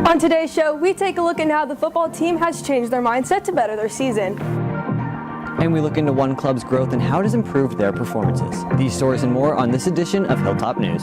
On today's show, we take a look at how the football team has changed their mindset to better their season. And we look into one club's growth and how it has improved their performances. These stories and more on this edition of Hilltop News.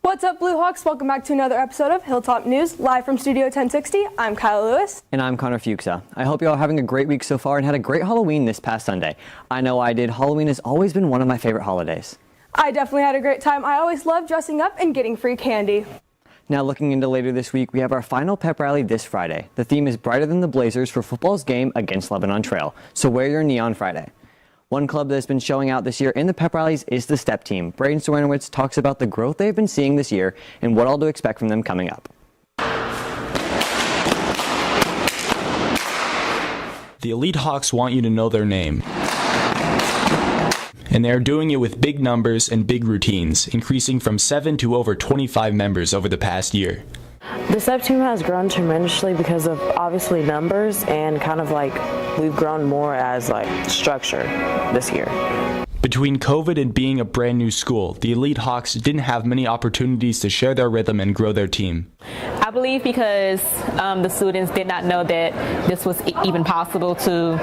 What's up, Blue Hawks? Welcome back to another episode of Hilltop News, live from Studio 1060. I'm Kyla Lewis. And I'm Connor Fuxa. I hope you all are having a great week so far and had a great Halloween this past Sunday. I know I did. Halloween has always been one of my favorite holidays. I definitely had a great time. I always love dressing up and getting free candy. Now looking into later this week, we have our final pep rally this Friday. The theme is Brighter Than the Blazers for football's game against Lebanon Trail. So wear your neon Friday. One club that has been showing out this year in the pep rallies is the Step Team. Braden talks about the growth they've been seeing this year and what all to expect from them coming up. The Elite Hawks want you to know their name. And they are doing it with big numbers and big routines, increasing from 7 to over 25 members over the past year. The Step Team has grown tremendously because of obviously numbers and kind of like we've grown more as like structure this year. Between COVID and being a brand new school, the Elite Hawks didn't have many opportunities to share their rhythm and grow their team. I believe because the students did not know that this was even possible to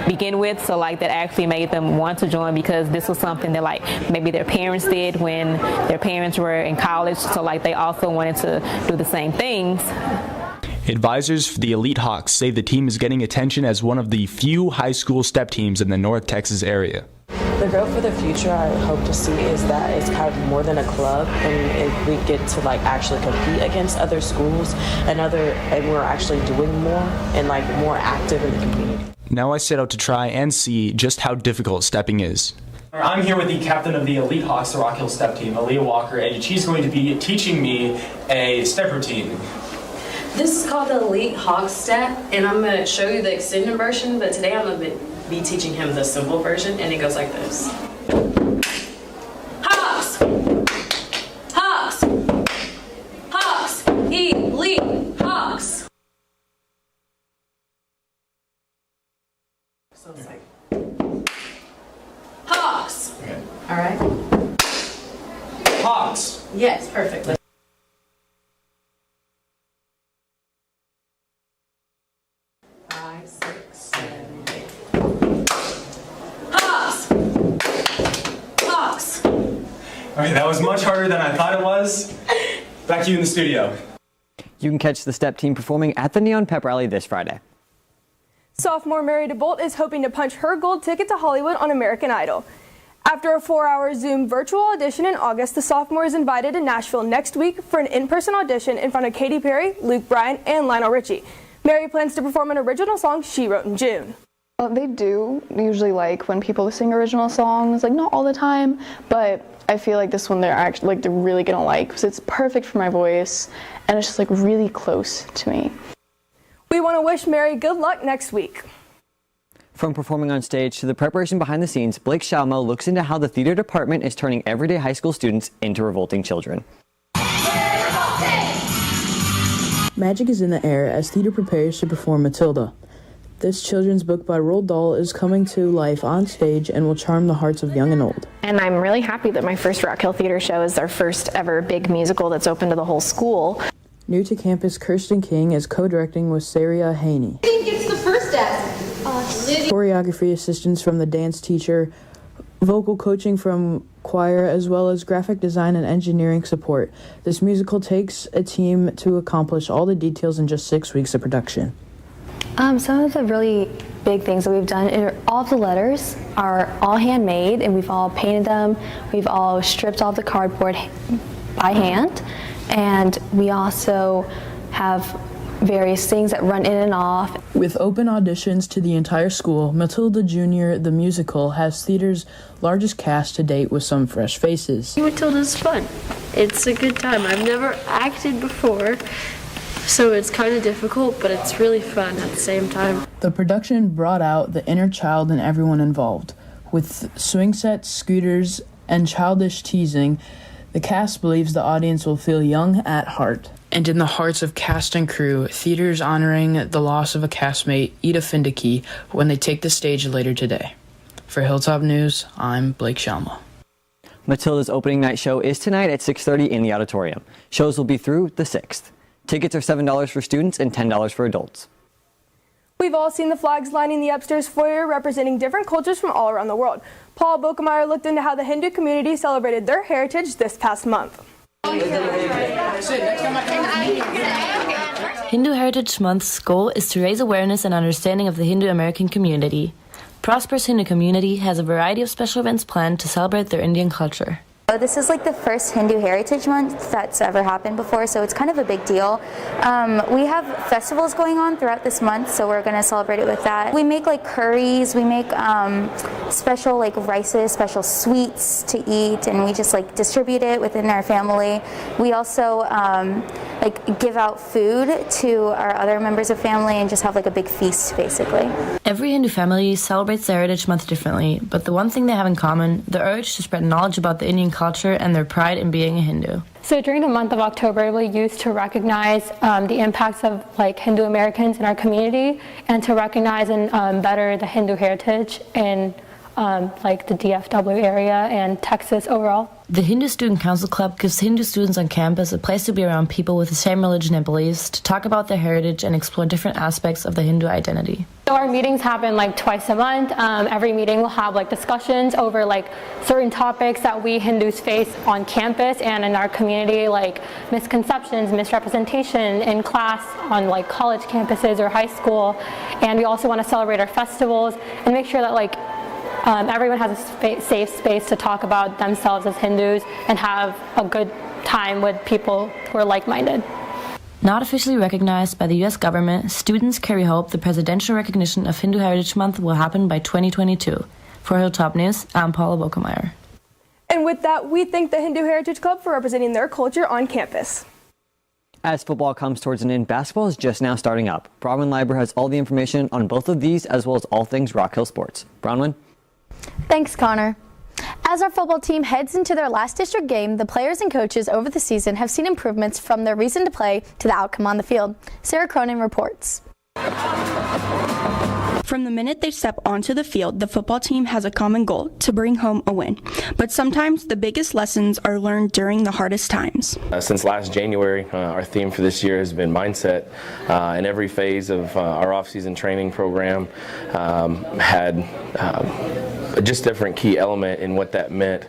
begin with, so like that actually made them want to join because this was something that like maybe their parents did when their parents were in college, so like they also wanted to do the same things. Advisors for the Elite Hawks say the team is getting attention as one of the few high school step teams in the North Texas area. The growth for the future I hope to see is that it's kind of more than a club, and we get to like actually compete against other schools and we're actually doing more and like more active in the community. Now I set out to try and see just how difficult stepping is. I'm here with the captain of the Elite Hawks, the Rock Hill Step Team, Aaliyah Walker, and she's going to be teaching me a step routine. This is called the Elite Hawk Step, and I'm going to show you the extended version, but today I'm going to be teaching him the simple version, and it goes like this. Hawks! Hawks! Hawks! Elite Hawks! So it's like, Hawks! Okay. All right? Hawks! Yes, perfect. 5, 6, 7, 8. Hawks! Hawks! Okay, that was much harder than I thought it was. Back to you in the studio. You can catch the Step Team performing at the Neon Pep Rally this Friday. Sophomore Mary DeBolt is hoping to punch her gold ticket to Hollywood on American Idol. After a 4-hour Zoom virtual audition in August, the sophomore is invited to Nashville next week for an in-person audition in front of Katy Perry, Luke Bryan, and Lionel Richie. Mary plans to perform an original song she wrote in June. They do usually like when people sing original songs, like not all the time, but I feel like this one they're really gonna like because it's perfect for my voice and it's just like really close to me. We want to wish Mary good luck next week. From performing on stage to the preparation behind the scenes, Blake Shalmo looks into how the theater department is turning everyday high school students into revolting children. Magic is in the air as theater prepares to perform Matilda. This children's book by Roald Dahl is coming to life on stage and will charm the hearts of young and old. And I'm really happy that my first Rock Hill Theater show is our first ever big musical that's open to the whole school. New to campus, Kirsten King is co-directing with Saria Haney. I think it's the first act. Choreography assistance from the dance teacher, vocal coaching from choir, as well as graphic design and engineering support. This musical takes a team to accomplish all the details in just 6 weeks of production. Some of the really big things that we've done, all of the letters are all handmade and we've all painted them. We've all stripped off the cardboard by hand, and we also have various things that run in and off. With open auditions to the entire school, Matilda Jr. the musical has theater's largest cast to date with some fresh faces. Matilda's fun. It's a good time. I've never acted before, so it's kind of difficult, but it's really fun at the same time. The production brought out the inner child in everyone involved. With swing sets, scooters, and childish teasing, the cast believes the audience will feel young at heart. And in the hearts of cast and crew, theaters honoring the loss of a castmate, Ida Findicki, when they take the stage later today. For Hilltop News, I'm Blake Shalma. Matilda's opening night show is tonight at 6:30 in the auditorium. Shows will be through the 6th. Tickets are $7 for students and $10 for adults. We've all seen the flags lining the upstairs foyer representing different cultures from all around the world. Paul Bokemeyer looked into how the Hindu community celebrated their heritage this past month. Hindu Heritage Month's goal is to raise awareness and understanding of the Hindu American community. Prosperous Hindu community has a variety of special events planned to celebrate their Indian culture. This is like the first Hindu Heritage Month that's ever happened before, so it's kind of a big deal. We have festivals going on throughout this month, so we're going to celebrate it with that. We make like curries, we make special like rices, special sweets to eat, and we just like distribute it within our family. We also like give out food to our other members of family and just have like a big feast basically. Every Hindu family celebrates their Heritage Month differently, but the one thing they have in common, the urge to spread knowledge about the Indian culture and their pride in being a Hindu. So during the month of October, we used to recognize the impacts of like Hindu Americans in our community and to recognize and better the Hindu heritage in like the DFW area and Texas overall. The Hindu Student Council Club gives Hindu students on campus a place to be around people with the same religion and beliefs, to talk about their heritage and explore different aspects of the Hindu identity. So our meetings happen like twice a month. Every meeting will have like discussions over like certain topics that we Hindus face on campus and in our community, like misconceptions, misrepresentation in class on like college campuses or high school. And we also want to celebrate our festivals and make sure that like everyone has a safe space to talk about themselves as Hindus and have a good time with people who are like-minded. Not officially recognized by the U.S. government, students carry hope the presidential recognition of Hindu Heritage Month will happen by 2022. For Hilltop News, I'm Paula Bokemeyer. And with that, we thank the Hindu Heritage Club for representing their culture on campus. As football comes towards an end, basketball is just now starting up. Bronwyn Liber has all the information on both of these as well as all things Rock Hill sports. Bronwyn? Thanks, Connor. As our football team heads into their last district game, the players and coaches over the season have seen improvements from their reason to play to the outcome on the field. Sarah Cronin reports. From the minute they step onto the field, the football team has a common goal: to bring home a win. But sometimes the biggest lessons are learned during the hardest times. Since last January, our theme for this year has been mindset. In every phase of our off-season training program had just different key element in what that meant,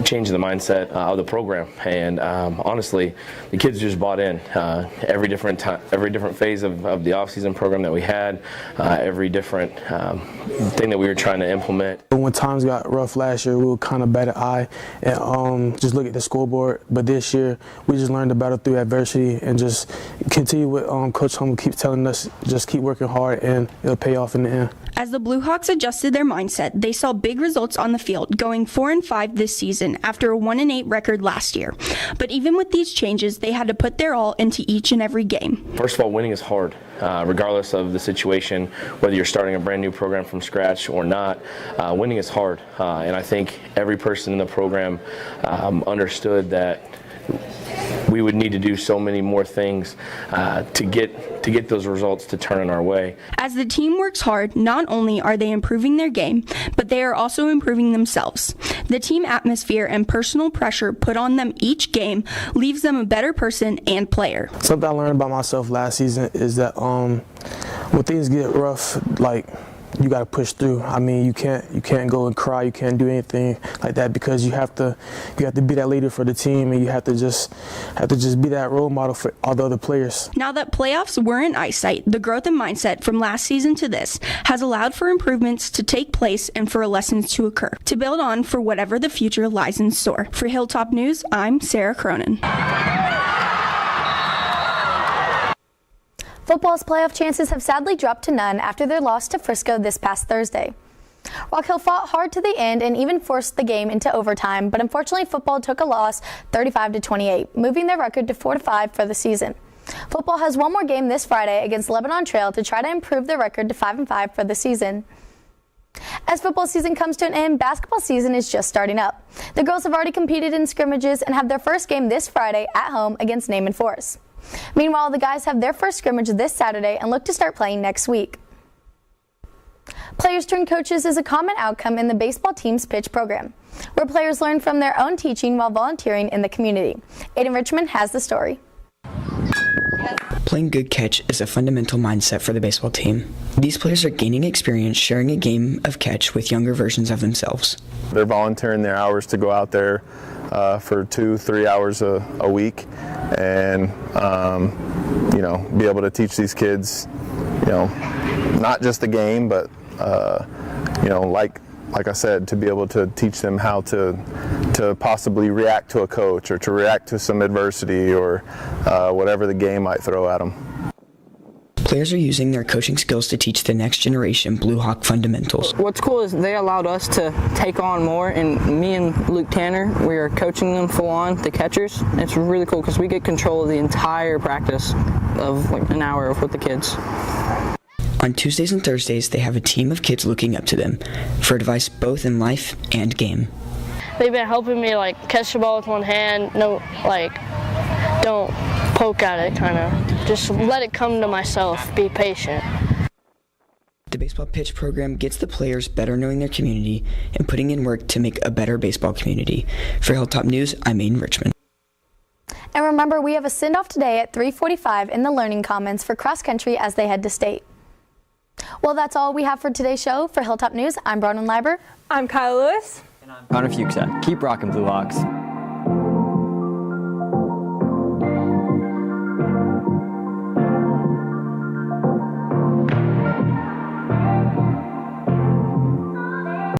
changing the mindset of the program. And honestly, the kids just bought in. Every different phase of the off-season program that we had, every different thing that we were trying to implement. When times got rough last year, we would kind of bat an eye and just look at the scoreboard. But this year, we just learned to battle through adversity and just continue with Coach Hummel keeps telling us, just keep working hard and it'll pay off in the end. As the Blue Hawks adjusted their mindset, they saw big results on the field, going 4-5 this season after a 1-8 record last year. But even with these changes, they had to put their all into each and every game. First of all, winning is hard, regardless of the situation, whether you're starting a brand new program from scratch or not. Winning is hard, and I think every person in the program understood that we would need to do so many more things to get those results to turn in our way. As the team works hard, not only are they improving their game, but they are also improving themselves. The team atmosphere and personal pressure put on them each game leaves them a better person and player. Something I learned about myself last season is that when things get rough, like, you got to push through. I mean, you can't go and cry. You can't do anything like that because you have to be that leader for the team, and you have to just be that role model for all the other players. Now that playoffs were in eyesight, the growth and mindset from last season to this has allowed for improvements to take place and for lessons to occur to build on for whatever the future lies in store. For Hilltop News, I'm Sarah Cronin. Football's playoff chances have sadly dropped to none after their loss to Frisco this past Thursday. Rock Hill fought hard to the end and even forced the game into overtime, but unfortunately football took a loss 35-28, moving their record to 4-5 for the season. Football has one more game this Friday against Lebanon Trail to try to improve their record to 5-5 for the season. As football season comes to an end, basketball season is just starting up. The girls have already competed in scrimmages and have their first game this Friday at home against Naaman Forest. Meanwhile, the guys have their first scrimmage this Saturday and look to start playing next week. Players turn coaches is a common outcome in the baseball team's pitch program, where players learn from their own teaching while volunteering in the community. Aiden Richmond has the story. Playing good catch is a fundamental mindset for the baseball team. These players are gaining experience sharing a game of catch with younger versions of themselves. They're volunteering their hours to go out there for 2-3 hours a week and, be able to teach these kids, not just the game, but, like I said, to be able to teach them how to possibly react to a coach or to react to some adversity or whatever the game might throw at them. Players are using their coaching skills to teach the next generation Blue Hawk fundamentals. What's cool is they allowed us to take on more, and me and Luke Tanner, we are coaching them full on, the catchers. It's really cool because we get control of the entire practice of like an hour with the kids. On Tuesdays and Thursdays, they have a team of kids looking up to them for advice both in life and game. They've been helping me catch the ball with one hand, don't poke at it, kind of. Just let it come to myself, be patient. The baseball pitch program gets the players better knowing their community and putting in work to make a better baseball community. For Hilltop News, I'm Aiden Richmond. And remember, we have a send-off today at 3:45 in the Learning Commons for cross country as they head to state. Well, that's all we have for today's show. For Hilltop News, I'm Bronwyn Liber. I'm Kyla Lewis. Connor Fuxa. Keep rocking, Blue Hawks.